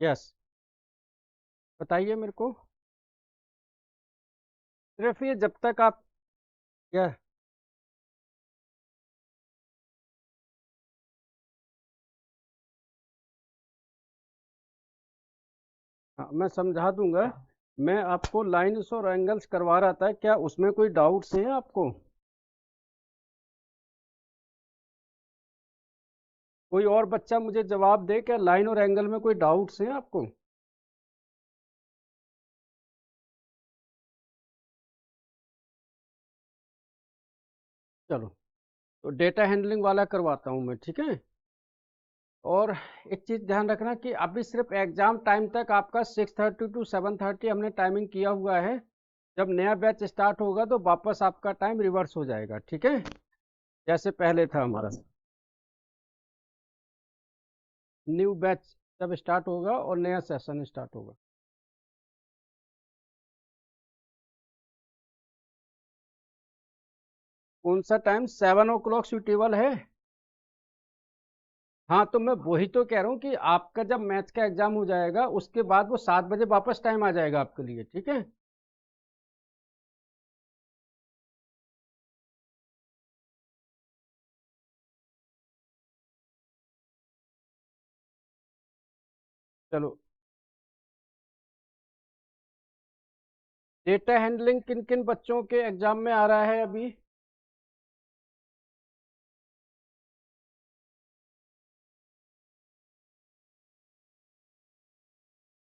Yes, बताइए मेरे को। सिर्फ ये जब तक आप या हाँ, मैं समझा दूंगा। मैं आपको लाइन्स और एंगल्स करवा रहा था, क्या उसमें कोई डाउट्स हैं आपको? कोई और बच्चा मुझे जवाब दे, क्या लाइन और एंगल में कोई डाउट्स हैं आपको? चलो, तो डेटा हैंडलिंग वाला करवाता हूँ मैं, ठीक है। और एक चीज़ ध्यान रखना कि अभी सिर्फ एग्जाम टाइम तक आपका 6:30 to 7:30 हमने टाइमिंग किया हुआ है। जब नया बैच स्टार्ट होगा तो वापस आपका टाइम रिवर्स हो जाएगा, ठीक है, जैसे पहले था हमारा। न्यू बैच जब स्टार्ट होगा और नया सेशन स्टार्ट होगा। कौन सा टाइम? 7 o'clock सूटेबल है? हाँ, तो मैं वही तो कह रहा हूँ कि आपका जब मैथ्स का एग्जाम हो जाएगा उसके बाद वो 7 बजे वापस टाइम आ जाएगा आपके लिए, ठीक है। चलो, डेटा हैंडलिंग किन किन बच्चों के एग्जाम में आ रहा है अभी?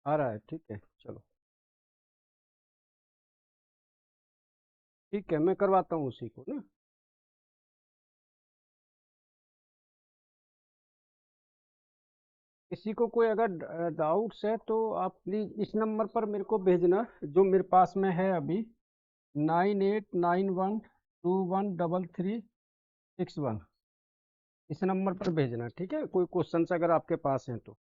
आ रहा है, ठीक है, चलो। ठीक है, मैं करवाता हूँ उसी को ना। किसी को कोई अगर डाउट्स है तो आप प्लीज़ इस नंबर पर मेरे को भेजना, जो मेरे पास में है अभी, 9891213361। इस नंबर पर भेजना, ठीक है, कोई क्वेश्चंस अगर आपके पास हैं तो।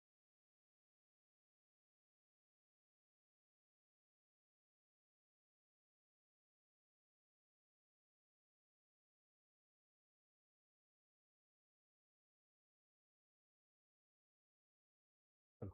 चलो,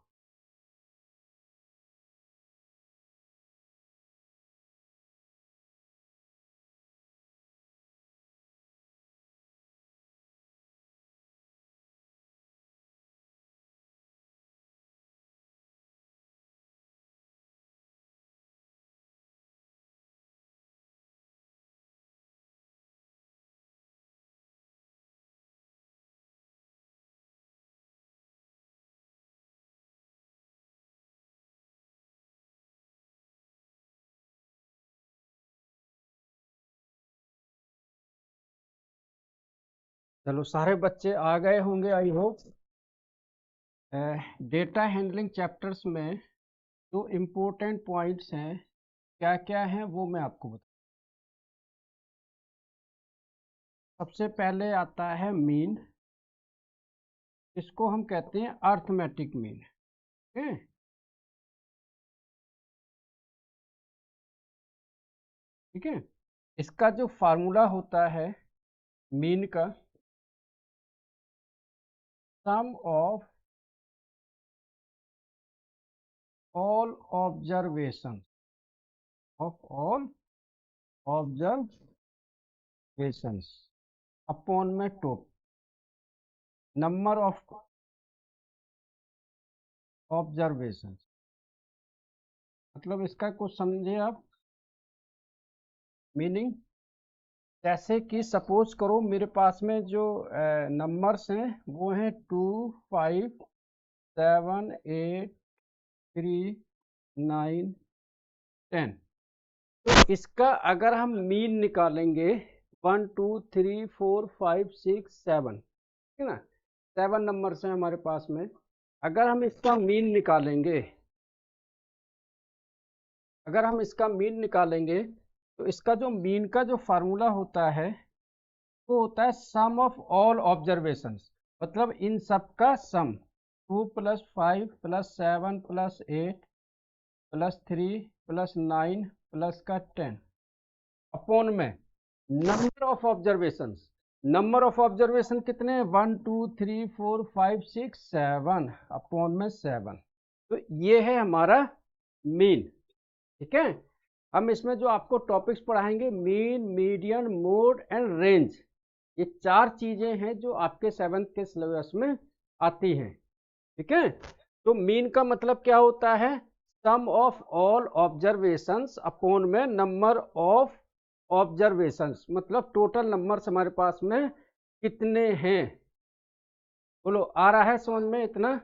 चलो, सारे बच्चे आ गए होंगे I hope. Data handling chapters में जो इम्पोर्टेंट पॉइंट्स हैं क्या क्या हैं वो मैं आपको बता। सबसे पहले आता है मीन। इसको हम कहते हैं अर्थमेटिक मीन, ठीक है। ठीक है, इसका जो फार्मूला होता है मीन का, sum observation of all observations upon में टोप नंबर ऑफ ऑब्जर्वेशंस। मतलब इसका कुछ समझे आप मीनिंग? जैसे कि सपोज करो मेरे पास में जो नंबर्स हैं वो हैं 2, 5, 7, 8, 3, 9, 10। तो इसका अगर हम मीन निकालेंगे 1, 2, 3, 4, 5, 6, 7, ठीक है ना, 7 नंबर्स हैं हमारे पास में। अगर हम इसका मीन निकालेंगे अगर हम इसका मीन निकालेंगे तो इसका जो मीन का जो फार्मूला होता है वो होता है सम ऑफ ऑल ऑब्जर्वेशंस। मतलब इन सब का सम, 2 + 5 + 7 + 8 + 3 + 9 + 10 अपॉन में number of observations. Number of observation कितने हैं? 1, 2, 3, 4, 5, 6, 7 अपॉन में 7। तो ये है हमारा मीन, ठीक है। हम इसमें जो आपको टॉपिक्स पढ़ाएंगे, mean, median, mode and range, ये 4 चीजें हैं जो आपके 7th के सिलेबस में आती हैं, ठीक है। तो मीन का मतलब क्या होता है? सम ऑफ ऑल ऑब्जर्वेशंस अपॉन में नंबर ऑफ ऑब्जर्वेशंस, मतलब टोटल नंबर्स हमारे पास में कितने हैं। बोलो, आ रहा है समझ में इतना?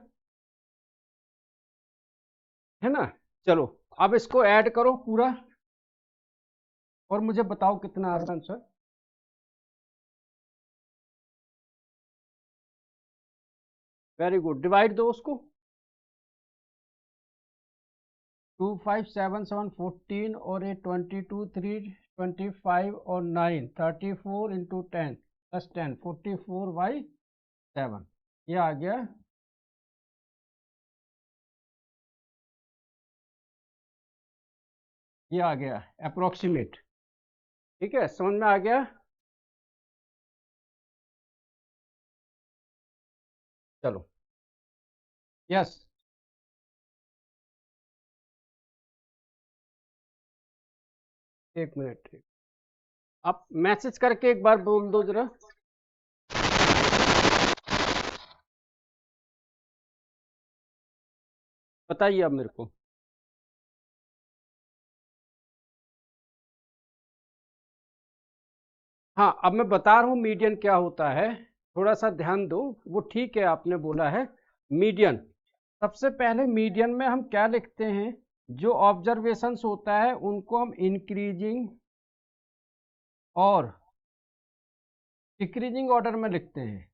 है ना? चलो अब इसको ऐड करो पूरा और मुझे बताओ कितना आ रहा है आंसर। वेरी गुड, डिवाइड दो उसको। 2 5 7 7 14 और 8 22 3 25 और 9 34 इंटू 10 प्लस 10 44/7, ये आ गया। ये आ गया अप्रोक्सीमेट, ठीक है, समझ में आ गया। चलो, यस। एक मिनट, आप मैसेज करके एक बार बोल दो जरा। बताइए अब मेरे को। हाँ, अब मैं बता रहा हूँ मीडियन क्या होता है, थोड़ा सा ध्यान दो। वो ठीक है, आपने बोला है मीडियन। सबसे पहले मीडियन में हम क्या लिखते हैं? जो ऑब्जर्वेशंस होता है उनको हम इंक्रीजिंग और डिक्रीजिंग ऑर्डर में लिखते हैं,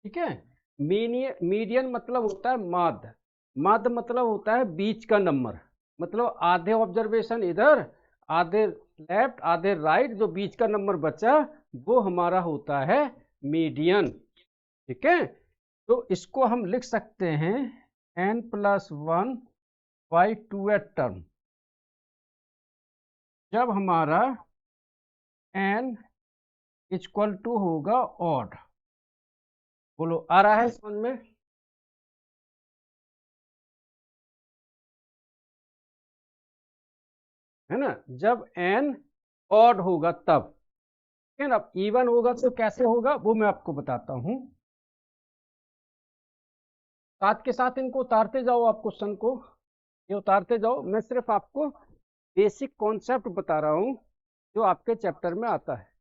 ठीक है। मीडियन मतलब होता है माध्य। माध्य मतलब होता है बीच का नंबर, मतलब आधे ऑब्जर्वेशन इधर, आधे लेफ्ट, आधे राइट, जो बीच का नंबर बचा वो हमारा होता है मीडियन, ठीक है। तो इसको हम लिख सकते हैं n+1/2th टर्म, जब हमारा n इक्वल टू होगा ऑड। बोलो, आ रहा है समझ में? है ना? जब n ऑड होगा तब, ठीक है ना। अब इवन होगा तो कैसे होगा वो मैं आपको बताता हूं। साथ के साथ इनको उतारते जाओ, आप क्वेश्चन को ये उतारते जाओ। मैं सिर्फ आपको बेसिक कॉन्सेप्ट बता रहा हूं जो आपके चैप्टर में आता है।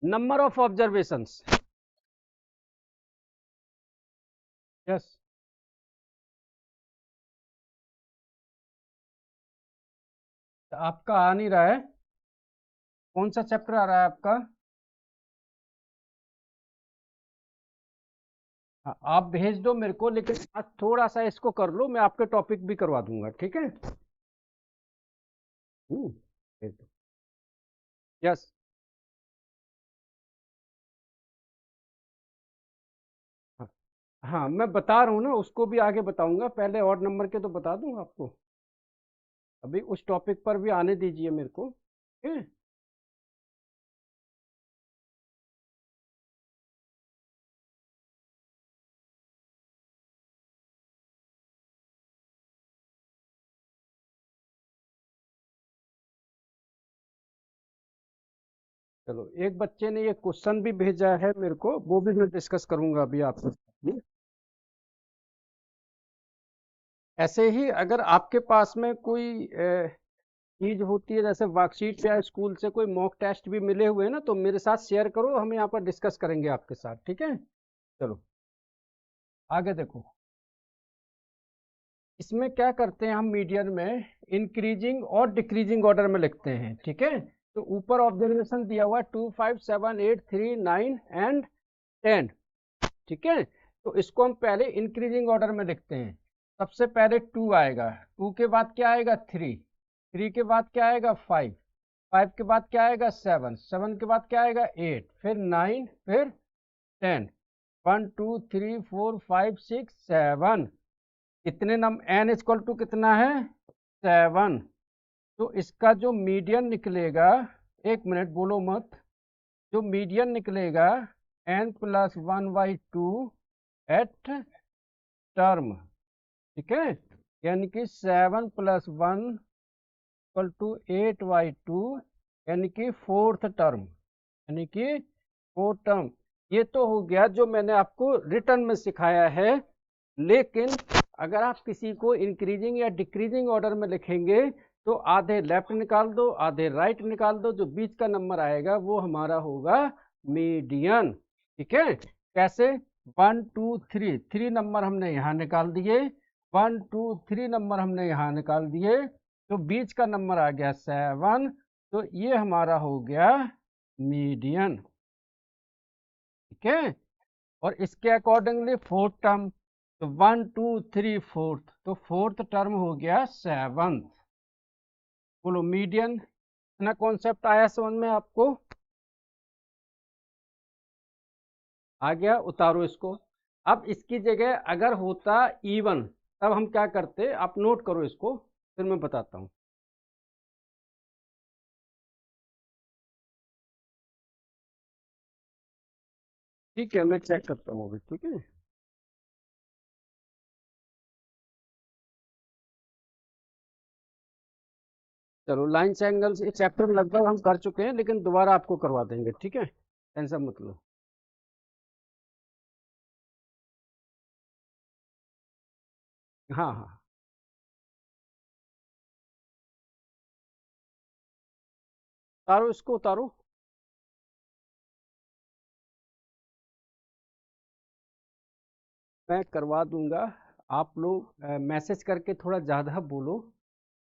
Number of observations, yes. आपका आ नहीं रहा है? कौन सा चैप्टर आ रहा है आपका? हाँ, आप भेज दो मेरे को, लेकिन आज थोड़ा सा इसको कर लो, मैं आपके टॉपिक भी करवा दूंगा, ठीक है। भेज दो, यस। हाँ, हाँ, मैं बता रहा हूँ ना, उसको भी आगे बताऊंगा, पहले और नंबर के तो बता दूंगा आपको। अभी उस टॉपिक पर भी आने दीजिए मेरे को, ठीक है। चलो, एक बच्चे ने ये क्वेश्चन भी भेजा है मेरे को, वो भी मैं डिस्कस करूंगा अभी आपके साथ। ऐसे ही अगर आपके पास में कोई चीज होती है, जैसे वर्कशीट या स्कूल से कोई मॉक टेस्ट भी मिले हुए हैं ना, तो मेरे साथ शेयर करो, हम यहाँ पर डिस्कस करेंगे आपके साथ, ठीक है। चलो, आगे देखो। इसमें क्या करते हैं हम मीडियन में? इंक्रीजिंग और डिक्रीजिंग ऑर्डर में लिखते हैं, ठीक है। तो ऊपर ऑब्जर्वेशन दिया हुआ 2 5 7 8 3 9 एंड 10, ठीक है। तो इसको हम पहले इंक्रीजिंग ऑर्डर में लिखते हैं। सबसे पहले 2 आएगा, 2 के बाद क्या आएगा? 3, 3 के बाद क्या आएगा? 5, 5 के बाद क्या आएगा? 7, 7 के बाद क्या आएगा? 8, फिर 9, फिर 10। 1 2 3 4 5 6 7, कितने नंबर? n इक्वल टू कितना है? 7। तो इसका जो मीडियन निकलेगा, एक मिनट बोलो मत, जो मीडियन निकलेगा n+1/2 एट टर्म, ठीक है, यानी कि 7+1 = 8/2, यानी कि फोर्थ टर्म, यानी कि फोर्थ टर्म। ये तो हो गया जो मैंने आपको रिटर्न में सिखाया है। लेकिन अगर आप किसी को इंक्रीजिंग या डिक्रीजिंग ऑर्डर में लिखेंगे तो आधे लेफ्ट निकाल दो, आधे राइट निकाल दो, जो बीच का नंबर आएगा वो हमारा होगा मीडियन, ठीक है। कैसे? 1 2 3 नंबर हमने यहाँ निकाल दिए, 1 2 3 नंबर हमने यहाँ निकाल दिए, तो बीच का नंबर आ गया 7, तो ये हमारा हो गया मीडियन, ठीक है। और इसके अकॉर्डिंगली फोर्थ टर्म, तो 1 2 3 फोर्थ, तो फोर्थ टर्म हो गया 7। बोलो मीडियन, इतना कॉन्सेप्ट आया समझ में आपको? आ गया? उतारो इसको। अब इसकी जगह अगर होता इवन, तब हम क्या करते, आप नोट करो इसको, फिर मैं बताता हूँ। ठीक है, मैं चेक करता हूँ अभी, ठीक है। चलो, लाइन्स एंगल्स इस चैप्टर में लगभग हम कर चुके हैं, लेकिन दोबारा आपको करवा देंगे, ठीक है, टेंशन मत लो। हाँ हाँ, उतारो इसको, उतारो। मैं करवा दूंगा। आप लोग मैसेज करके थोड़ा ज़्यादा बोलो,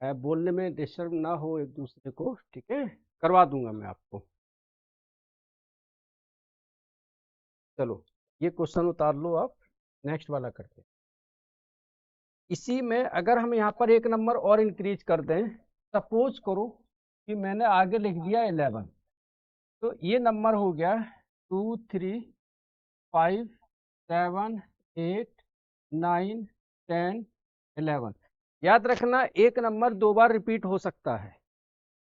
बोलने में डिस्टर्ब ना हो एक दूसरे को, ठीक है। करवा दूंगा मैं आपको। चलो, ये क्वेश्चन उतार लो आप, नेक्स्ट वाला करते हैं। इसी में अगर हम यहाँ पर एक नंबर और इंक्रीज कर दें, सपोज करो कि मैंने आगे लिख दिया 11, तो ये नंबर हो गया 2 3 5 7 8 9 10 11। याद रखना, एक नंबर दो बार रिपीट हो सकता है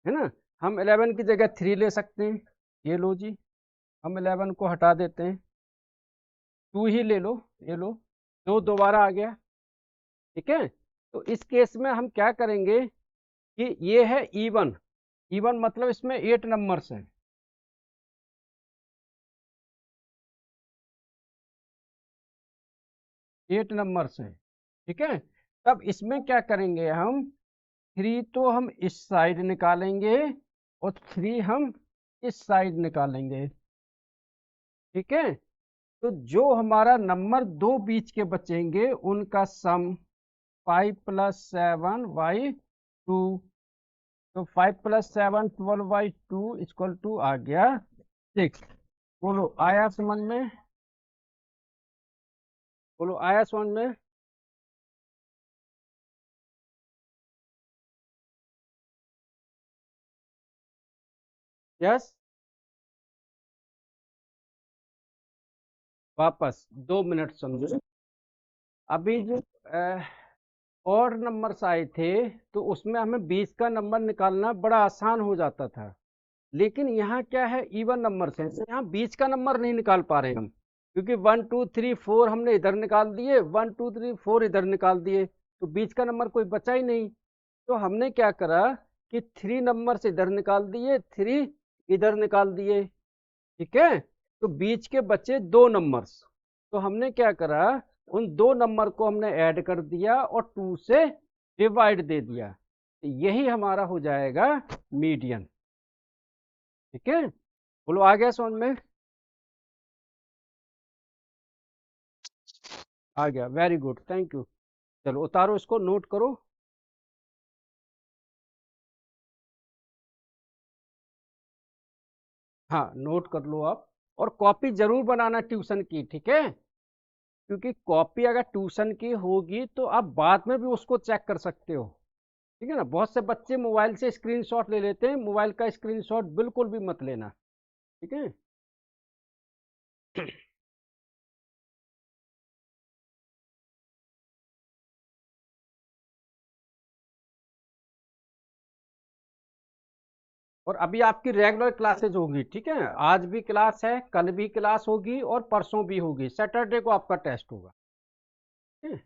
ना। हम 11 की जगह 3 ले सकते हैं, ये लो जी, हम 11 को हटा देते हैं, 2 ही ले लो, ये लो, दो दोबारा आ गया, ठीक है। तो इस केस में हम क्या करेंगे कि ये है इवन, इवन मतलब इसमें 8 नंबर्स हैं, 8 नंबर्स हैं, ठीक है। तब इसमें क्या करेंगे हम, 3 तो हम इस साइड निकालेंगे और 3 हम इस साइड निकालेंगे, ठीक है। तो जो हमारा नंबर दो बीच के बचेंगे उनका सम 5+7/2, तो 5+7 12/2 = आ गया 6। बोलो आया समझ में? बोलो आया समझ में? यस। वापस 2 मिनट समझो। अभी जो और नंबर्स आए थे, तो उसमें हमें 20 का नंबर निकालना बड़ा आसान हो जाता था। लेकिन यहाँ क्या है, इवन नंबर्स हैं, तो यहाँ 20 का नंबर नहीं निकाल पा रहे हम, क्योंकि 1 2 3 4 हमने इधर निकाल दिए, 1 2 3 4 इधर निकाल दिए, तो 20 का नंबर कोई बचा ही नहीं। तो हमने क्या करा कि 3 नंबर से इधर निकाल दिए, 3 इधर निकाल दिए, ठीक है। तो बीच के बचे 2 नंबर्स, तो हमने क्या करा, उन 2 नंबर को हमने ऐड कर दिया और 2 से डिवाइड दे दिया, तो यही हमारा हो जाएगा मीडियन, ठीक है। बोलो आ गया समझ में? आ गया, वेरी गुड, थैंक यू। चलो उतारो इसको, नोट करो। हाँ, नोट कर लो आप, और कॉपी जरूर बनाना ट्यूशन की, ठीक है। क्योंकि कॉपी अगर ट्यूशन की होगी तो आप बाद में भी उसको चेक कर सकते हो, ठीक है ना। बहुत से बच्चे मोबाइल से स्क्रीनशॉट ले लेते हैं, मोबाइल का स्क्रीनशॉट बिल्कुल भी मत लेना, ठीक है। और अभी आपकी रेगुलर क्लासेज होगी, ठीक है, आज भी क्लास है, कल भी क्लास होगी और परसों भी होगी, सैटरडे को आपका टेस्ट होगा, ठीक है।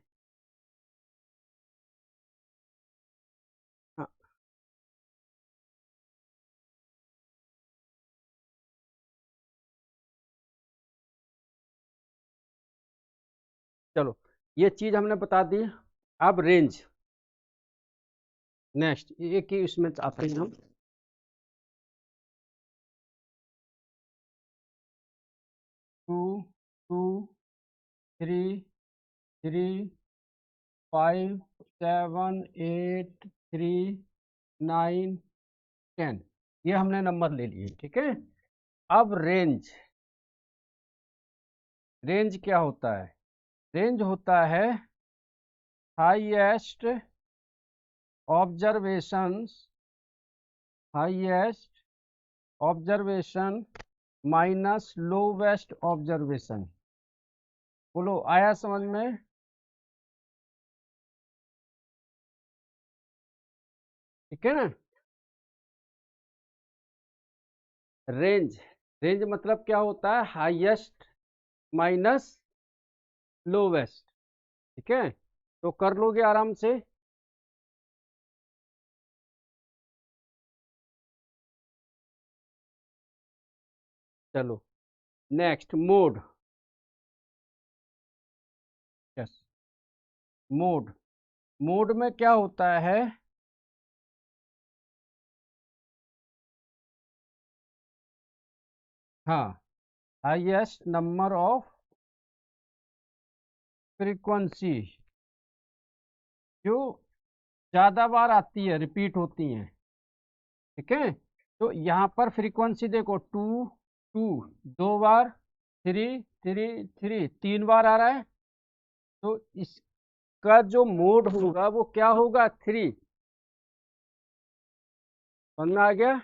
हाँ, चलो ये चीज हमने बता दी। अब रेंज, नेक्स्ट एक ही इसमें आते हैं हम। 2, 2, 3, 3, 5, 7, 8, 3, 9, 10, ये हमने नंबर ले लिए, ठीक है। अब रेंज, रेंज क्या होता है? रेंज होता है highest observations, highest observation minus lowest observation. बोलो, आया समझ में? ठीक है ना। रेंज, रेंज मतलब क्या होता है? हाईएस्ट माइनस लोवेस्ट, ठीक है। तो कर लोगे आराम से। चलो next, mode. Yes, mode, mode में क्या होता है? हाँ, हाईएस्ट नंबर ऑफ फ्रीक्वेंसी, जो ज्यादा बार आती है, रिपीट होती हैं, ठीक है। तो यहाँ पर फ्रीक्वेंसी देखो, 2, 2 दो बार, 3, 3, 3 तीन बार आ रहा है, तो इसका जो मोड होगा वो क्या होगा? 3। समझ में आ गया?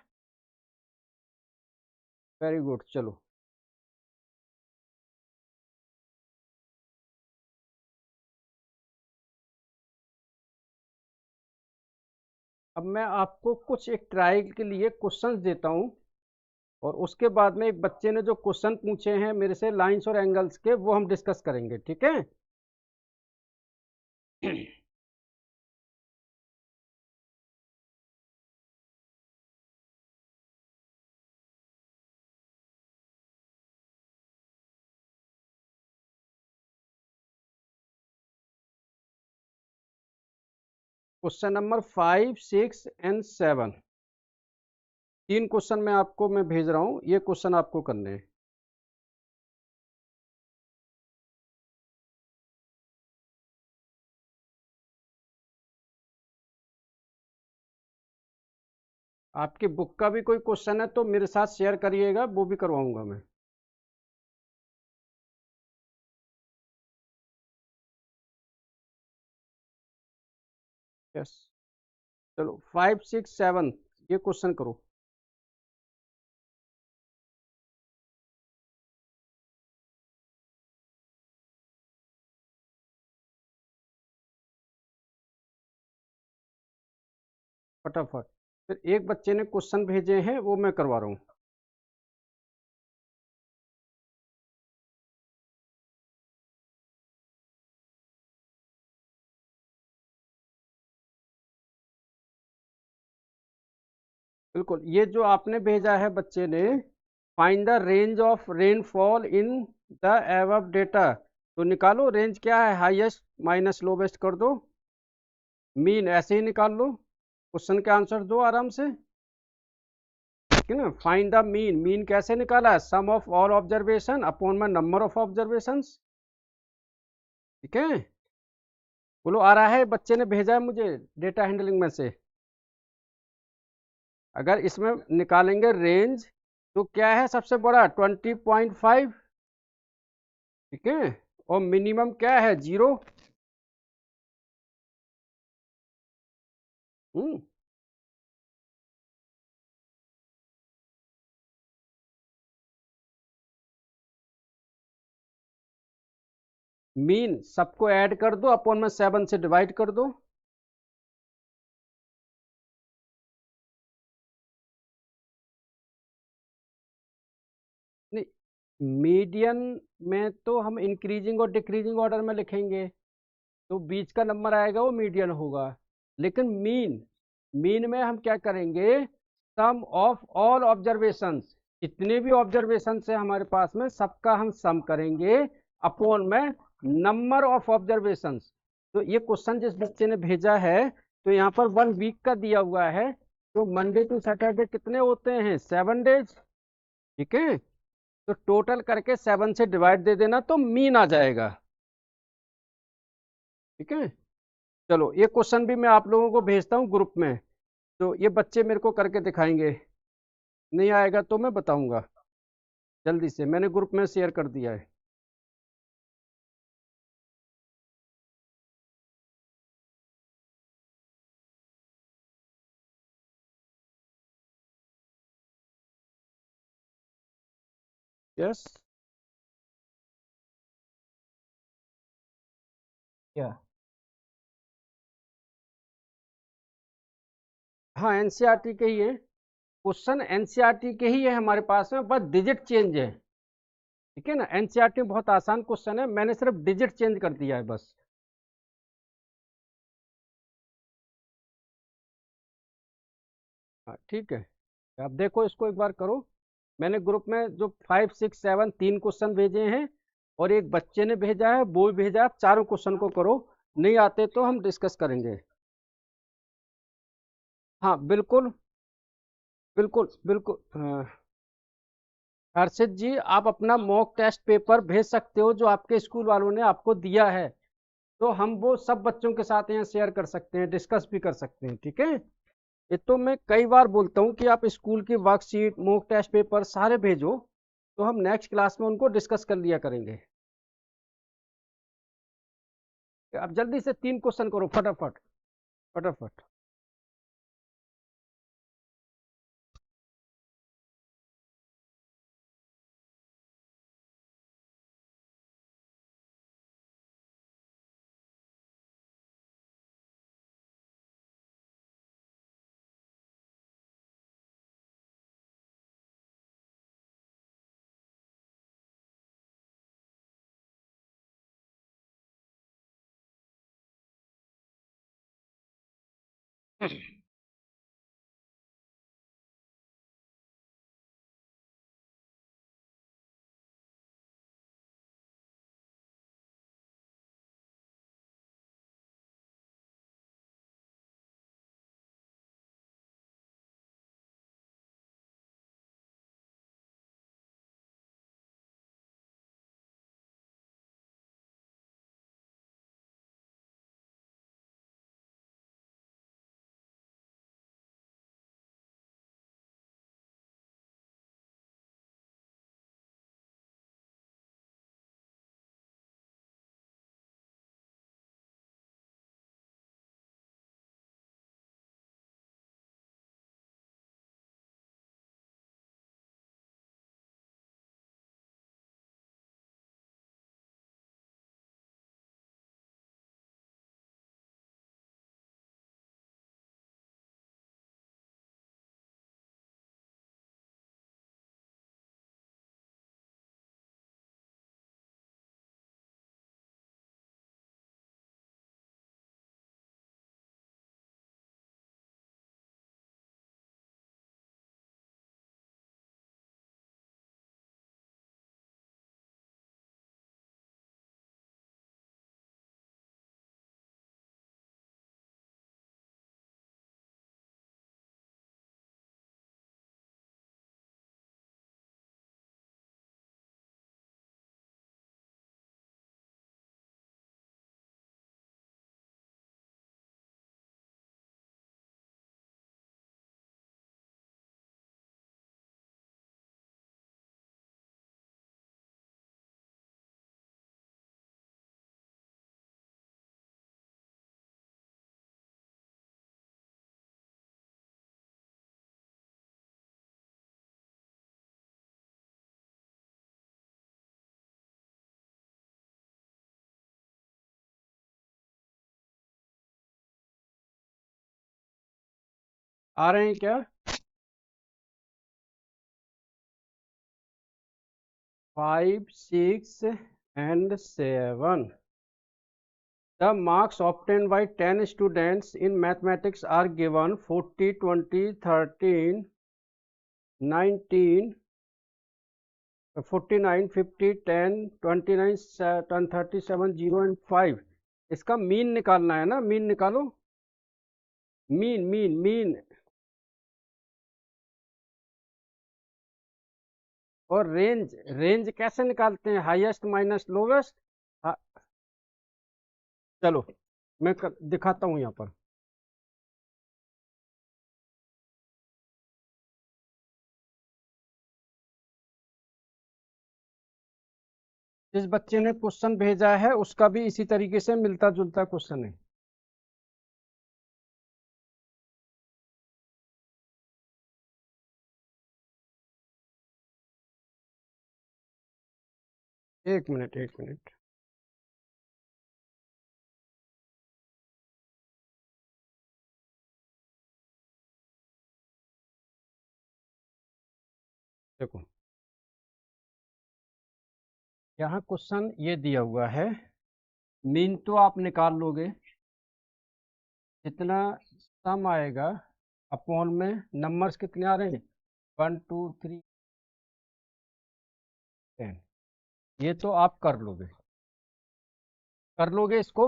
Very good. चलो अब मैं आपको कुछ एक ट्रायल के लिए क्वेश्चंस देता हूँ, और उसके बाद में एक बच्चे ने जो क्वेश्चन पूछे हैं मेरे से लाइंस और एंगल्स के, वो हम डिस्कस करेंगे, ठीक है। क्वेश्चन नंबर 5, 6 एंड 7, तीन क्वेश्चन मैं आपको भेज रहा हूँ, ये क्वेश्चन आपको करने हैं। आपकी बुक का भी कोई क्वेश्चन है तो मेरे साथ शेयर करिएगा, वो भी करवाऊंगा मैं। यस, चलो 5, 6, 7 ये क्वेश्चन करो। फटाफट। फिर एक बच्चे ने क्वेश्चन भेजे हैं, वो मैं करवा रहा हूँ। बिल्कुल, ये जो आपने भेजा है बच्चे ने, find the range of rainfall in the above data, तो निकालो रेंज क्या है, हाईएस्ट माइनस लोवेस्ट कर दो, मीन ऐसे ही निकाल लो, क्वेश्चन के आंसर दो आराम से, ठीक है ना। फाइंड द मीन, मीन कैसे निकाला है? सम ऑफ ऑल ऑब्जर्वेशन अपॉन में नंबर ऑफ ऑब्जर्वेशंस, ठीक है। बोलो, आ रहा है? बच्चे ने भेजा है मुझे डेटा हैंडलिंग में से। अगर इसमें निकालेंगे रेंज, तो क्या है सबसे बड़ा? 20.5, ठीक है। और मिनिमम क्या है? 0। हम्म, मीन सबको ऐड कर दो, अपॉन में 7 से डिवाइड कर दो। मीडियन में तो हम इंक्रीजिंग और डिक्रीजिंग ऑर्डर में लिखेंगे, तो बीच का नंबर आएगा वो मीडियन होगा। लेकिन मीन, मीन में हम क्या करेंगे, सम ऑफ ऑल ऑब्जर्वेशंस, जितने भी ऑब्जर्वेशंस है हमारे पास में सबका हम सम करेंगे अपॉन में नंबर ऑफ ऑब्जर्वेशंस। तो ये क्वेश्चन जिस बच्चे ने भेजा है, तो यहाँ पर 1 वीक का दिया हुआ है, तो मंडे टू सैटरडे कितने होते हैं, 7 डेज, ठीक है। तो टोटल करके 7 से डिवाइड दे देना तो मीन आ जाएगा, ठीक है। चलो ये क्वेश्चन भी मैं आप लोगों को भेजता हूँ ग्रुप में, तो ये बच्चे मेरे को करके दिखाएंगे, नहीं आएगा तो मैं बताऊंगा जल्दी से, मैंने ग्रुप में शेयर कर दिया है। यस, क्या, हाँ एनसीईआरटी के ही है क्वेश्चन, एनसीईआरटी के ही है हमारे पास में, बस डिजिट चेंज है, ठीक है ना। एनसीईआरटी में बहुत आसान क्वेश्चन है, मैंने सिर्फ डिजिट चेंज कर दिया है बस। हाँ ठीक है, आप देखो इसको एक बार करो। मैंने ग्रुप में जो 5 6 7 3 क्वेश्चन भेजे हैं, और एक बच्चे ने भेजा है वो भी भेजा है, आप चारों क्वेश्चन को करो, नहीं आते तो हम डिस्कस करेंगे। हाँ बिल्कुल, बिल्कुल बिल्कुल, हाँ। हर्षित जी आप अपना मॉक टेस्ट पेपर भेज सकते हो जो आपके स्कूल वालों ने आपको दिया है, तो हम वो सब बच्चों के साथ यहाँ शेयर कर सकते हैं, डिस्कस भी कर सकते हैं, ठीक है। ये तो मैं कई बार बोलता हूँ कि आप स्कूल की वर्कशीट, मॉक टेस्ट पेपर सारे भेजो, तो हम नेक्स्ट क्लास में उनको डिस्कस कर लिया करेंगे। अब जल्दी से 3 क्वेश्चन करो फटाफट, फटाफट। आ रहे हैं क्या? 5, 6 and 7. The marks obtained by 10 students in mathematics are given 40, 20, 13, 19, 49, 50, 10, 29, 10, 37, 0 and 5. इसका मीन निकालना है ना, मीन निकालो, मीन मीन मीन। और रेंज, रेंज कैसे निकालते हैं? Highest minus lowest. चलो मैं दिखाता हूं यहाँ पर। जिस बच्चे ने क्वेश्चन भेजा है उसका भी इसी तरीके से मिलता जुलता क्वेश्चन है। एक मिनट, एक मिनट। देखो यहाँ क्वेश्चन ये दिया हुआ है, मीन तो आप निकाल लोगे, जितना सम आएगा अपॉन में नंबर्स कितने आ रहे हैं, 1 2 3 10, ये तो आप कर लोगे, कर लोगे इसको।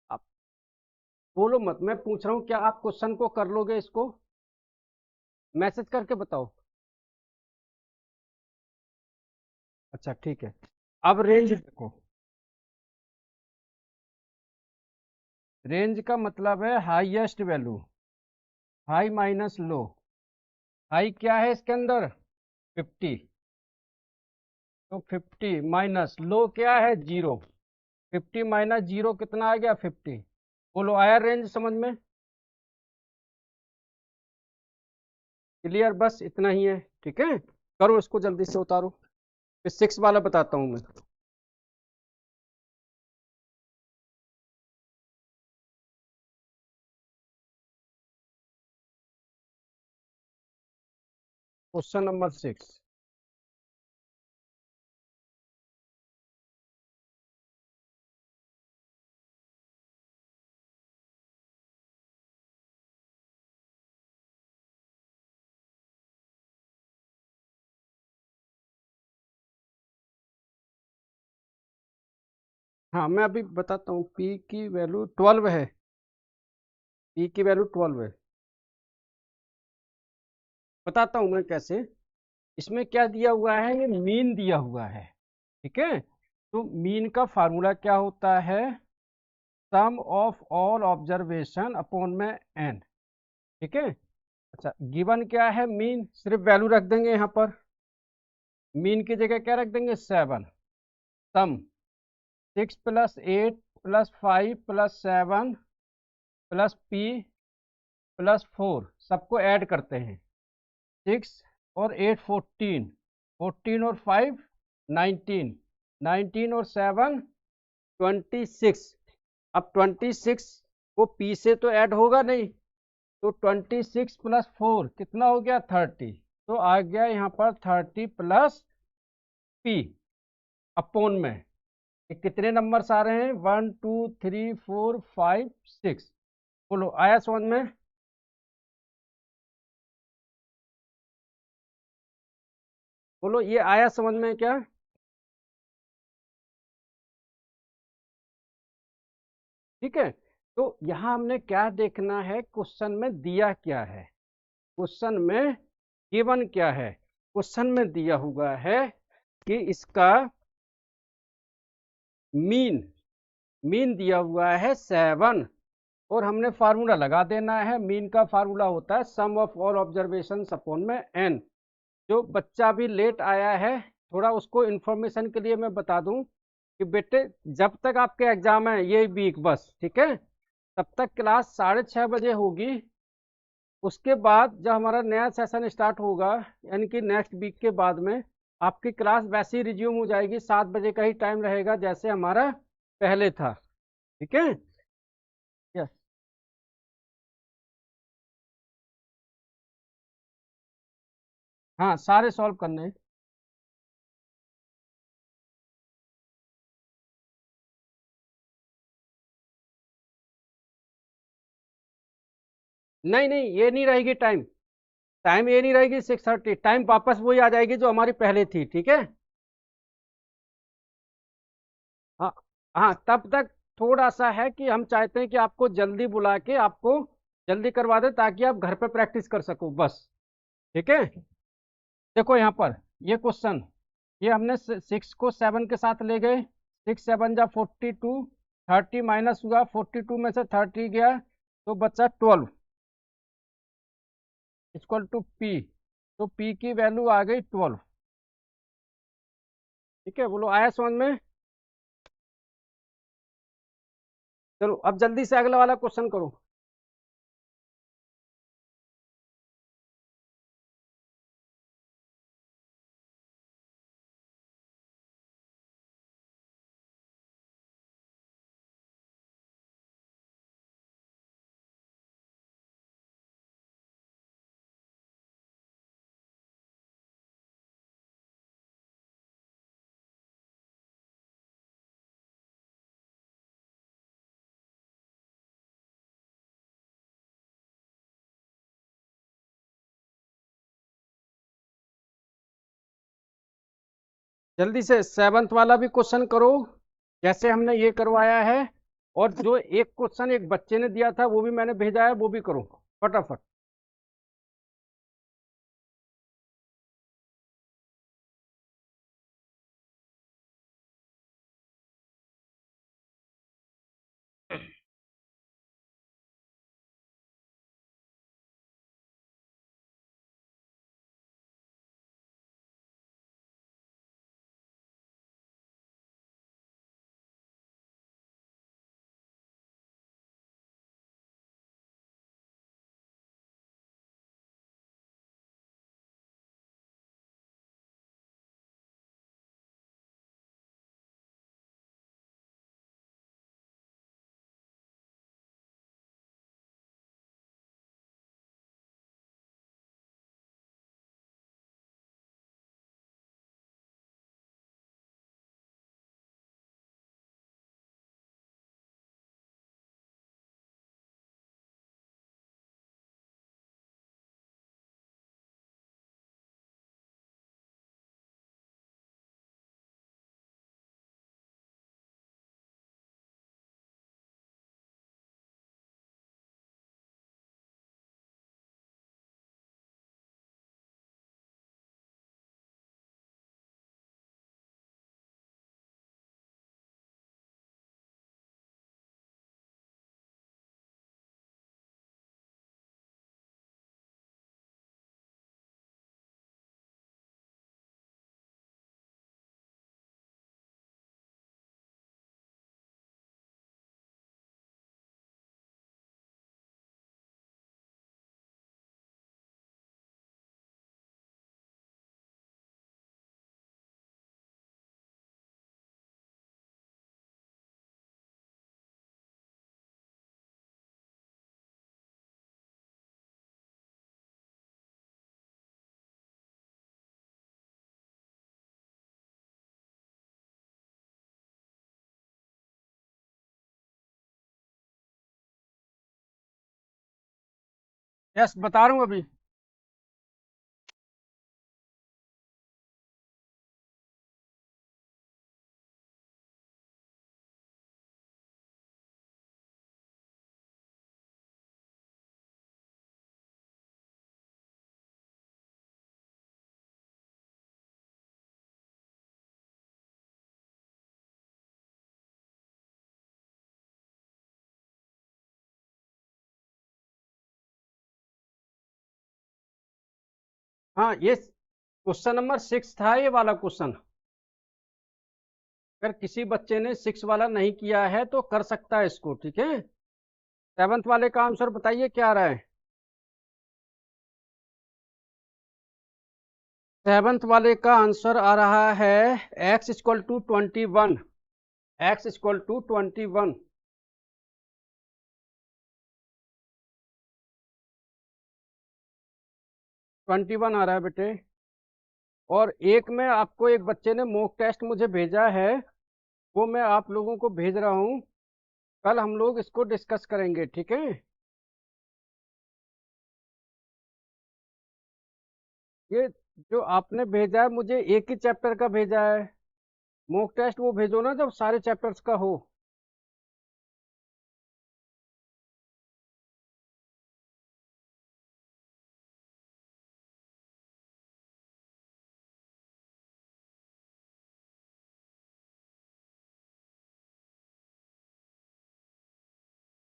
आप बोलो मत, मैं पूछ रहा हूँ क्या आप क्वेश्चन को कर लोगे इसको? मैसेज करके बताओ। अच्छा ठीक है। अब रेंज देखो, रेंज का मतलब है highest value, high minus low. High क्या है इसके अंदर? 50, तो 50 माइनस लो क्या है? 0। 50 माइनस 0 कितना आ गया? 50। बोलो आया रेंज समझ में? क्लियर? बस इतना ही है, ठीक है। करो इसको जल्दी से उतारो, फिर 6 वाला बताता हूं मैं। Question number 6। हाँ मैं अभी बताता हूँ, पी की वैल्यू 12 है, पी की वैल्यू 12 है। बताता हूँ मैं कैसे। इसमें क्या दिया हुआ है? ये मीन दिया हुआ है, ठीक है। तो मीन का फार्मूला क्या होता है? सम ऑफ ऑल ऑब्जर्वेशन अपॉन में एन, ठीक है। अच्छा गिवन क्या है? मीन, सिर्फ वैल्यू रख देंगे यहाँ पर, मीन की जगह क्या रख देंगे? 7। सम 6 plus 8 plus 5 plus 7 plus P plus 4, सबको ऐड करते हैं। 6 और 8 14, 14 और 5 19, 19 और 7 26। अब 26 को पी से तो ऐड होगा नहीं, तो 26 प्लस 4 कितना हो गया? 30। तो आ गया यहाँ पर 30 प्लस पी अपोन में। ये कितने नंबर्स आ रहे हैं? 1 2 3 4 5 6। बोलो आया समझ में? बोलो ये आया समझ में क्या? ठीक है। तो यहाँ हमने क्या देखना है, क्वेश्चन में दिया क्या है, क्वेश्चन में गिवन क्या है। क्वेश्चन में दिया हुआ है कि इसका मीन, मीन दिया हुआ है 7, और हमने फार्मूला लगा देना है। मीन का फार्मूला होता है सम ऑफ ऑल ऑब्जर्वेशन अपॉन में एन। जो बच्चा भी लेट आया है, थोड़ा उसको इन्फॉर्मेशन के लिए मैं बता दूं कि बेटे जब तक आपके एग्जाम है ये वीक बस, ठीक है, तब तक क्लास 6:30 बजे होगी। उसके बाद जब हमारा नया सेशन स्टार्ट होगा, यानी कि नेक्स्ट वीक के बाद में, आपकी क्लास वैसे ही रिज्यूम हो जाएगी, 7 बजे का ही टाइम रहेगा जैसे हमारा पहले था। ठीक है। यस। हाँ, सारे सॉल्व करने हैं। नहीं नहीं, ये नहीं रहेगी टाइम। टाइम ये नहीं रहेगी 6:30, टाइम वापस वही आ जाएगी जो हमारी पहले थी, ठीक है। हाँ। हाँ, तब तक थोड़ा सा है कि हम चाहते हैं कि आपको जल्दी बुला के आपको जल्दी करवा दे ताकि आप घर पे प्रैक्टिस कर सको बस। ठीक है। देखो यहाँ पर ये क्वेश्चन, ये हमने 6 को 7 के साथ ले गए। 6 7 जा 42, 30 माइनस हुआ, 42 में से 30 गया तो बचा 12 इक्वल टू पी। तो पी की वैल्यू आ गई 12। ठीक है, बोलो आया समझ में। चलो अब जल्दी से अगला वाला क्वेश्चन करो। जल्दी से सेवन्थ वाला भी क्वेश्चन करो जैसे हमने ये करवाया है। और जो एक क्वेश्चन एक बच्चे ने दिया था वो भी मैंने भेजा है, वो भी करो फटाफट। यस, बता रहा हूँ अभी। हाँ, ये क्वेश्चन नंबर 6 था ये वाला क्वेश्चन। अगर किसी बच्चे ने 6 वाला नहीं किया है तो कर सकता है इसको, ठीक है। सेवन्थ वाले का आंसर बताइए क्या आ रहा है। सेवन्थ वाले का आंसर आ रहा है x equal to 21। x equal to 21। 21 आ रहा है बेटे। और एक में आपको एक बच्चे ने मॉक टेस्ट मुझे भेजा है, वो मैं आप लोगों को भेज रहा हूँ। कल हम लोग इसको डिस्कस करेंगे, ठीक है। ये जो आपने भेजा है मुझे एक ही चैप्टर का भेजा है। मॉक टेस्ट वो भेजो ना जब सारे चैप्टर्स का हो।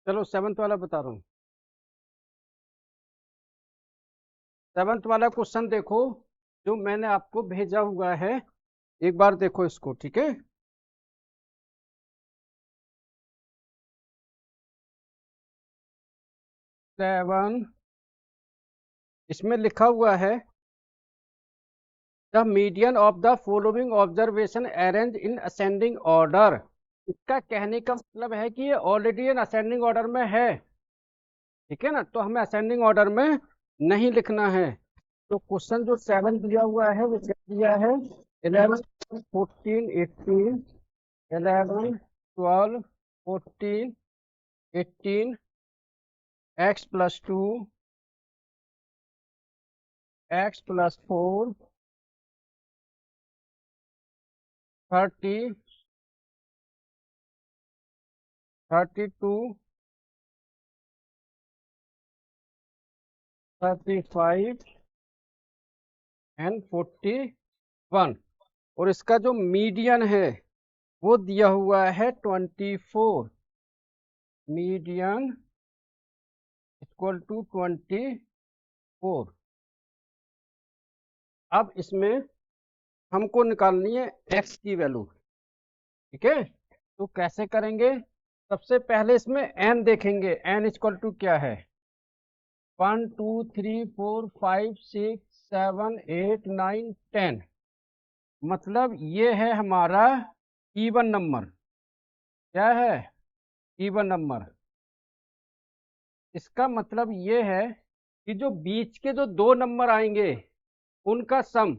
चलो 7th वाला बता रहा हूँ। 7th वाला क्वेश्चन देखो, जो मैंने आपको भेजा हुआ है, एक बार देखो इसको, ठीक है। 7, इसमें लिखा हुआ है the median of the following observation arrange in ascending order. इसका कहने का मतलब है कि ये ऑलरेडी इन असेंडिंग ऑर्डर में है, ठीक है ना, तो हमें असेंडिंग ऑर्डर में नहीं लिखना है। तो क्वेश्चन जो 7 दिया हुआ है वो क्या दिया है, 11 14 18, 11 12 14 18, x+2, x+4, 30, 32, 35 एंड 41। और इसका जो मीडियन है वो दिया हुआ है 24। Median equal to 24। अब इसमें हमको निकालनी है x की वैल्यू, ठीक है। तो कैसे करेंगे, सबसे पहले इसमें n देखेंगे, n इक्वल टू क्या है, 1 2 3 4 5 6 7 8 9 10। मतलब ये है हमारा इवन नंबर। क्या है, इवन नंबर। इसका मतलब ये है कि जो बीच के जो दो नंबर आएंगे उनका सम,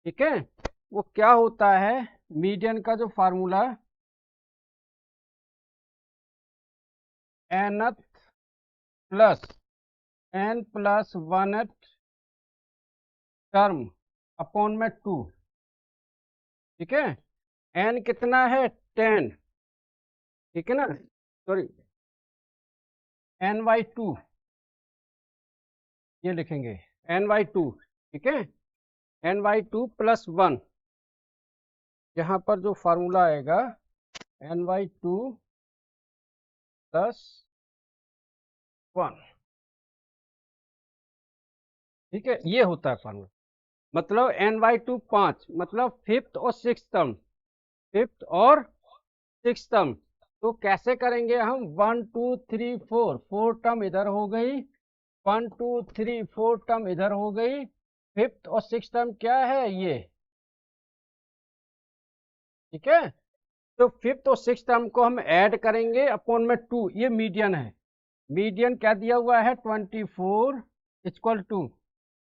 ठीक है, वो क्या होता है, मीडियन का जो formula nth plus n+1th term upon में 2, ठीक है। n कितना है, 10, ठीक है ना, सॉरी n/2, ये लिखेंगे n/2, ठीक है। n/2 + 1, यहाँ पर जो फार्मूला आएगा n/2 + 1, ठीक है, ये होता है फार्मूला। मतलब n/2 5, मतलब फिफ्थ और सिक्स टर्म, फिफ्थ और सिक्स टर्म। तो कैसे करेंगे हम, 1 2 3 4, 4 टर्म इधर हो गई, 1 2 3 4 टर्म इधर हो गई, फिफ्थ और सिक्स टर्म क्या है ये, ठीक है। तो फिफ्थ और सिक्स टर्म को हम ऐड करेंगे अपॉन में 2, ये मीडियन है। मीडियन क्या दिया हुआ है, 24 इक्वल टू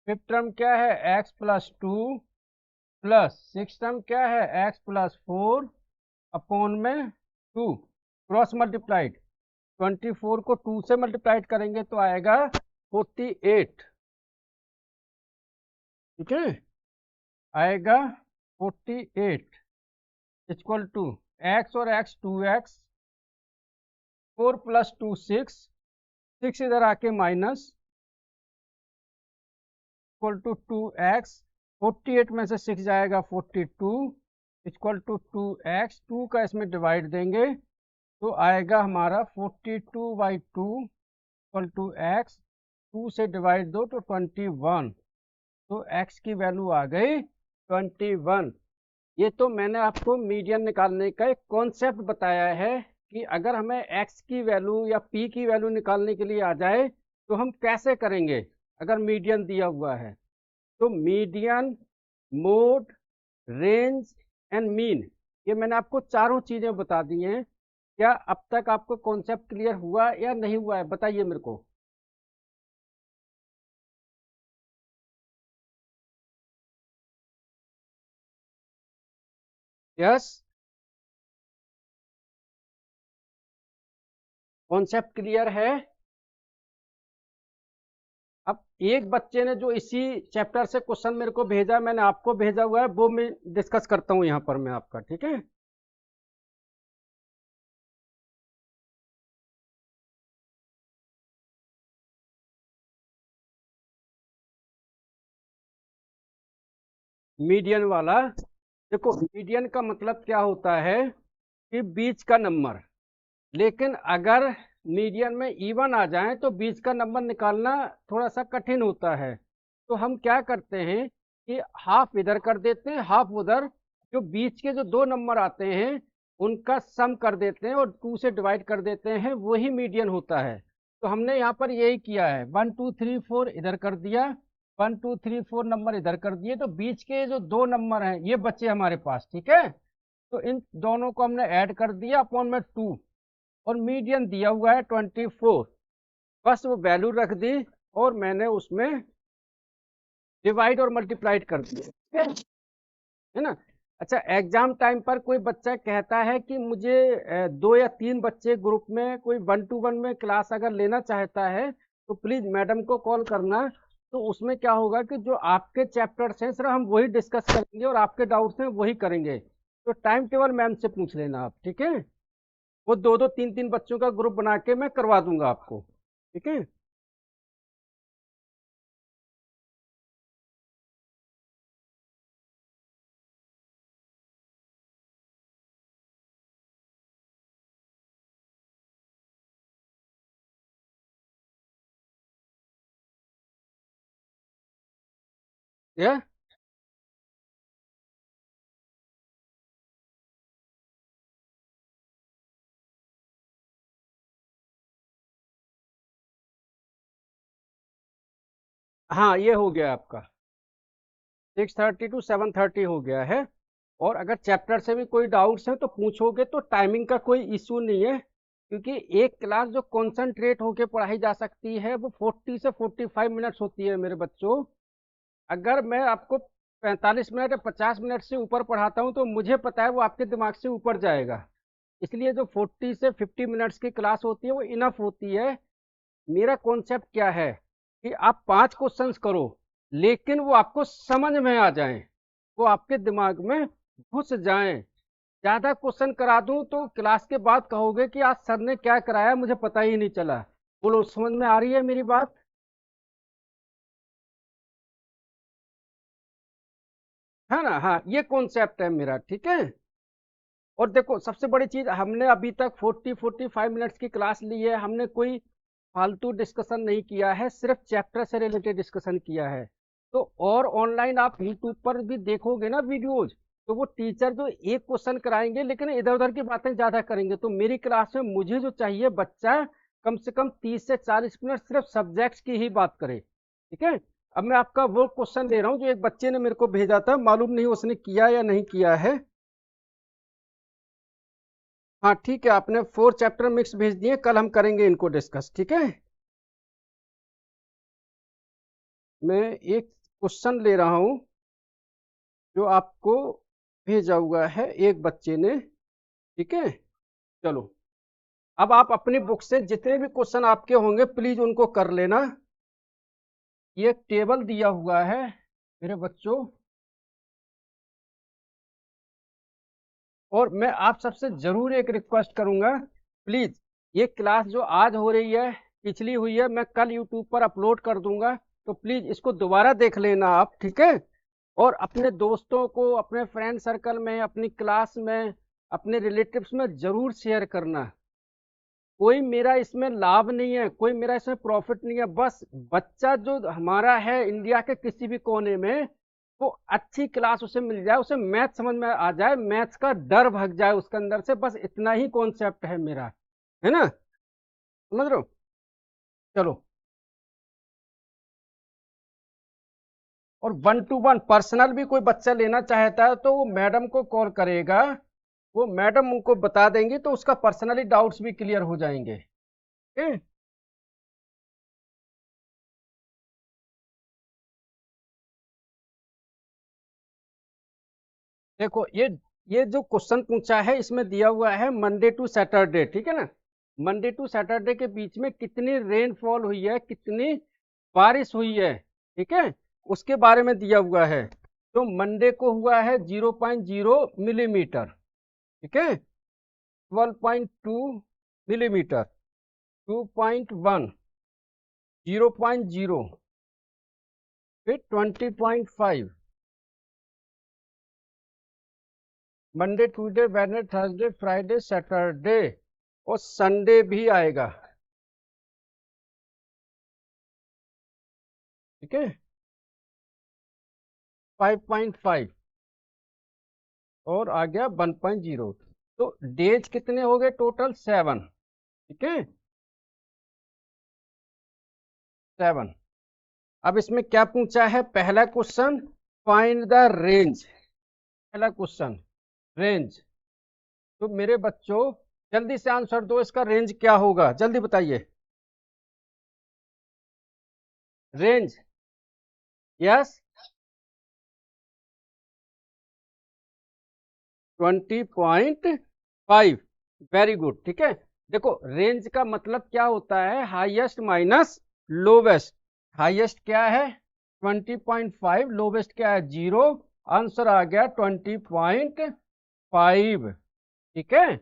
फिफ्थ टर्म क्या है, x+2 प्लस सिक्स टर्म क्या है, x+4 अपॉन में 2, क्रॉस मल्टीप्लाइड। 24 को 2 से मल्टीप्लाइड करेंगे तो आएगा 48, ठीक है, आएगा 48 इक्वल टू x और x 2x, 4 + 2 6, 6 इधर आके माइनस, इक्वल टू 2x, 48 में से 6 जाएगा 42, इक्वल टू 2x, 2 का इसमें डिवाइड देंगे तो आएगा हमारा 42/2 इक्वल टू x, 2 से डिवाइड दो तो 21। तो x की वैल्यू आ गई 21। ये तो मैंने आपको मीडियन निकालने का एक कॉन्सेप्ट बताया है कि अगर हमें x की वैल्यू या p की वैल्यू निकालने के लिए आ जाए तो हम कैसे करेंगे अगर मीडियन दिया हुआ है। तो median, mode, range and mean, ये मैंने आपको चारों चीजें बता दी हैं। क्या अब तक आपको कॉन्सेप्ट क्लियर हुआ या नहीं हुआ है, बताइए मेरे को। यस, कॉन्सेप्ट क्लियर है। अब एक बच्चे ने जो इसी चैप्टर से क्वेश्चन मेरे को भेजा, मैंने आपको भेजा हुआ है, वो मैं डिस्कस करता हूँ यहाँ पर मैं आपका, ठीक है। मीडियन वाला, देखो मीडियन का मतलब क्या होता है कि बीच का नंबर। लेकिन अगर मीडियन में इवन आ जाए तो बीच का नंबर निकालना थोड़ा सा कठिन होता है। तो हम क्या करते हैं कि हाफ इधर कर देते हैं, हाफ उधर। जो बीच के जो दो नंबर आते हैं उनका सम कर देते हैं और 2 से डिवाइड कर देते हैं, वही मीडियन होता है। तो हमने यहाँ पर यही किया है, 1 2 3 4 इधर कर दिया, 1 2 3 4 नंबर इधर कर दिए, तो बीच के जो दो नंबर हैं ये बचे हमारे पास, ठीक है। तो इन दोनों को हमने ऐड कर दिया अपॉन में 2, और मीडियन दिया हुआ है 24। बस वो वैल्यू रख दी और मैंने उसमें डिवाइड और मल्टीप्लाइड कर दिया, है ना। अच्छा, एग्जाम टाइम पर कोई बच्चा कहता है कि मुझे 2 या 3 बच्चे ग्रुप में कोई 1 to 1 में क्लास अगर लेना चाहता है तो प्लीज मैडम को कॉल करना। तो उसमें क्या होगा कि जो आपके चैप्टर्स हैं सिर्फ हम वही डिस्कस करेंगे और आपके डाउट्स हैं वही करेंगे। तो टाइम टेबल मैम से पूछ लेना आप, ठीक है। वो 2 2 3 3 बच्चों का ग्रुप बना के मैं करवा दूंगा आपको, ठीक है। ये हाँ, ये हो गया आपका, 6:30 to 7:30 हो गया है। और अगर चैप्टर से भी कोई डाउट्स है तो पूछोगे, तो टाइमिंग का कोई इशू नहीं है, क्योंकि एक क्लास जो कंसंट्रेट होके पढ़ाई जा सकती है वो 40 से 45 मिनट्स होती है मेरे बच्चों। अगर मैं आपको 45 मिनट या 50 मिनट से ऊपर पढ़ाता हूँ तो मुझे पता है वो आपके दिमाग से ऊपर जाएगा। इसलिए जो 40 से 50 मिनट्स की क्लास होती है वो इनफ होती है। मेरा कॉन्सेप्ट क्या है कि आप 5 क्वेश्चंस करो, लेकिन वो आपको समझ में आ जाएं, वो आपके दिमाग में घुस जाएं। ज्यादा क्वेश्चन करा दूं तो क्लास के बाद कहोगे कि आज सर ने क्या कराया मुझे पता ही नहीं चला। बोलो, समझ में आ रही है मेरी बात? है ना, हाँ, ये कॉन्सेप्ट है मेरा, ठीक है। और देखो, सबसे बड़ी चीज, हमने अभी तक 40 45 मिनट्स की क्लास ली है, हमने कोई फालतू डिस्कशन नहीं किया है, सिर्फ चैप्टर से रिलेटेड डिस्कशन किया है। तो और ऑनलाइन आप यूट्यूब पर भी देखोगे ना वीडियोज, तो वो टीचर जो एक क्वेश्चन कराएंगे लेकिन इधर उधर की बातें ज्यादा करेंगे। तो मेरी क्लास में मुझे जो चाहिए, बच्चा कम से कम 30 से 40 मिनट सिर्फ सब्जेक्ट्स की ही बात करे, ठीक है। अब मैं आपका वो क्वेश्चन ले रहा हूँ जो एक बच्चे ने मेरे को भेजा था, मालूम नहीं उसने किया या नहीं किया है। हाँ ठीक है, आपने 4 चैप्टर मिक्स भेज दिए, कल हम करेंगे इनको डिस्कस, ठीक है। मैं एक क्वेश्चन ले रहा हूँ जो आपको भेजा हुआ है एक बच्चे ने, ठीक है। चलो, अब आप अपनी बुक से जितने भी क्वेश्चन आपके होंगे प्लीज उनको कर लेना। ये एक टेबल दिया हुआ है मेरे बच्चों, और मैं आप सबसे जरूर एक रिक्वेस्ट करूंगा, प्लीज, ये क्लास जो आज हो रही है पिछली हुई है, मैं कल यूट्यूब पर अपलोड कर दूंगा। तो प्लीज इसको दोबारा देख लेना आप, ठीक है। और अपने दोस्तों को, अपने फ्रेंड सर्कल में, अपनी क्लास में, अपने रिलेटिव्स में जरूर शेयर करना। कोई मेरा इसमें लाभ नहीं है, कोई मेरा इसमें प्रॉफिट नहीं है, बस बच्चा जो हमारा है इंडिया के किसी भी कोने में, वो अच्छी क्लास उसे मिल जाए, उसे मैथ समझ में आ जाए, मैथ्स का डर भग जाए उसके अंदर से, बस इतना ही कॉन्सेप्ट है मेरा, है ना। समझ रहे हो? चलो। और 1 to 1 पर्सनल भी कोई बच्चा लेना चाहता है तो वो मैडम को कॉल करेगा, वो मैडम उनको बता देंगी, तो उसका पर्सनली डाउट्स भी क्लियर हो जाएंगे, ठीक है? देखो, ये ये जो क्वेश्चन पूछा है इसमें दिया हुआ है मंडे टू सैटरडे, ठीक है ना। मंडे टू सैटरडे के बीच में कितनी रेनफॉल हुई है, कितनी बारिश हुई है, ठीक है, उसके बारे में दिया हुआ है। तो मंडे को हुआ है 0.0 मिलीमीटर, ठीक है, 12.2 मिलीमीटर, 2.1, 0.0, फिर 20.5, Monday Tuesday Wednesday Thursday Friday Saturday और संडे भी आएगा, ठीक है, 5.5 और आ गया 1.0। तो डेज कितने हो गए टोटल 7, ठीक है, 7। अब इसमें क्या पूछा है, पहला क्वेश्चन फाइंड द रेंज, पहला क्वेश्चन रेंज। तो मेरे बच्चों जल्दी से आंसर दो, इसका रेंज क्या होगा, जल्दी बताइए। रेंज, यस, 20.5, वेरी गुड, ठीक है। देखो रेंज का मतलब क्या होता है, हाईएस्ट माइनस लोवेस्ट। हाईएस्ट क्या है 20.5, लोवेस्ट क्या है 0, आंसर आ गया 20.5, ठीक है।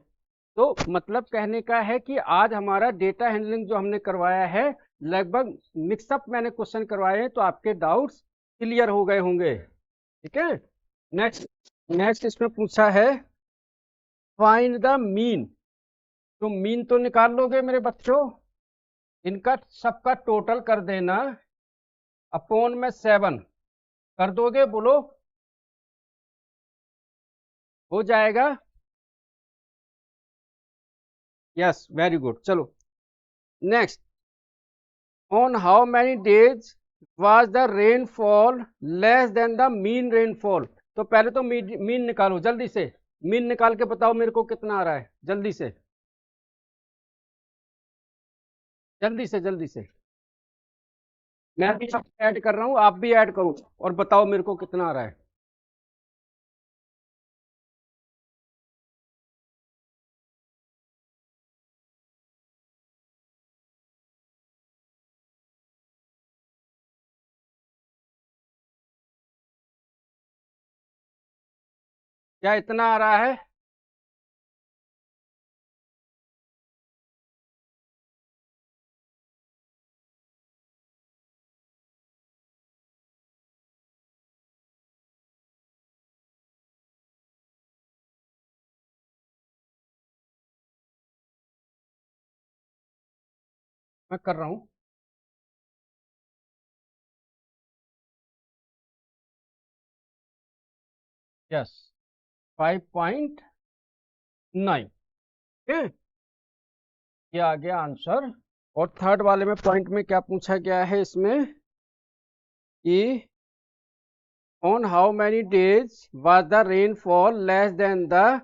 तो मतलब कहने का है कि आज हमारा डेटा हैंडलिंग जो हमने करवाया है, लगभग मिक्सअप मैंने क्वेश्चन करवाए हैं, तो आपके डाउट्स क्लियर हो गए होंगे, ठीक है। नेक्स्ट नेक्स्ट इसमें पूछा है फाइंड द मीन। तो मीन तो निकाल लोगे मेरे बच्चों, इनका सबका टोटल कर देना अपॉन में 7 कर दोगे, बोलो, हो जाएगा, यस, वेरी गुड। चलो next, on how many days was the rainfall less than the mean rainfall. तो पहले तो मीन निकालो जल्दी से, मीन निकाल के बताओ मेरे को कितना आ रहा है, जल्दी से, जल्दी से, जल्दी से। मैं भी सब ऐड कर रहा हूँ, आप भी ऐड करो और बताओ मेरे को कितना आ रहा है। क्या इतना आ रहा है, मैं कर रहा हूँ। यस, 5.9, ठीक है, ये आ गया आंसर। और थर्ड वाले में पॉइंट में क्या पूछा गया है इसमें कि on how many days was the rainfall less than the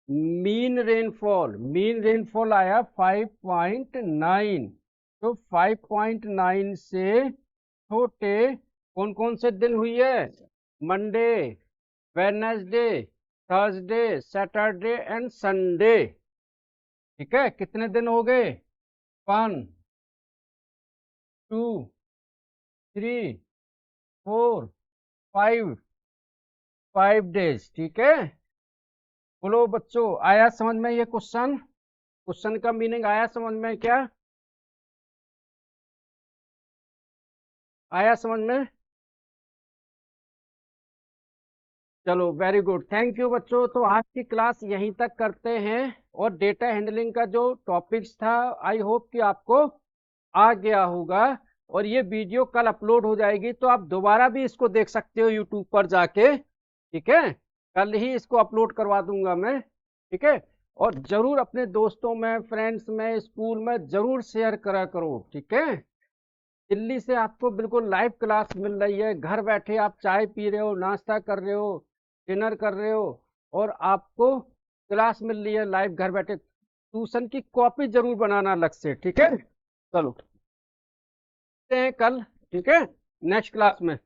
mean rainfall. Mean rainfall आया 5.9, तो 5.9 से छोटे कौन कौन से दिन हुई है, Monday, Wednesday, Thursday, Saturday and Sunday, ठीक है। कितने दिन हो गए, 1, 2, 3, 4, 5, 5 डेज, ठीक है। बोलो बच्चों, आया समझ में ये क्वेश्चन, क्वेश्चन का मीनिंग आया समझ में क्या, आया समझ में। चलो वेरी गुड, थैंक यू बच्चों। तो आज की क्लास यहीं तक करते हैं, और डेटा हैंडलिंग का जो टॉपिक्स था आई होप कि आपको आ गया होगा। और ये वीडियो कल अपलोड हो जाएगी, तो आप दोबारा भी इसको देख सकते हो यूट्यूब पर जाके, ठीक है। कल ही इसको अपलोड करवा दूंगा मैं, ठीक है। और जरूर अपने दोस्तों में, फ्रेंड्स में, स्कूल में जरूर शेयर करा करो, ठीक है। दिल्ली से आपको बिल्कुल लाइव क्लास मिल रही है, घर बैठे आप चाय पी रहे हो, नाश्ता कर रहे हो, डिनर कर रहे हो, और आपको क्लास मिल रही है लाइव घर बैठे। ट्यूशन की कॉपी जरूर बनाना अलग से, ठीक है। चलो मिलते हैं कल, ठीक है, नेक्स्ट क्लास में।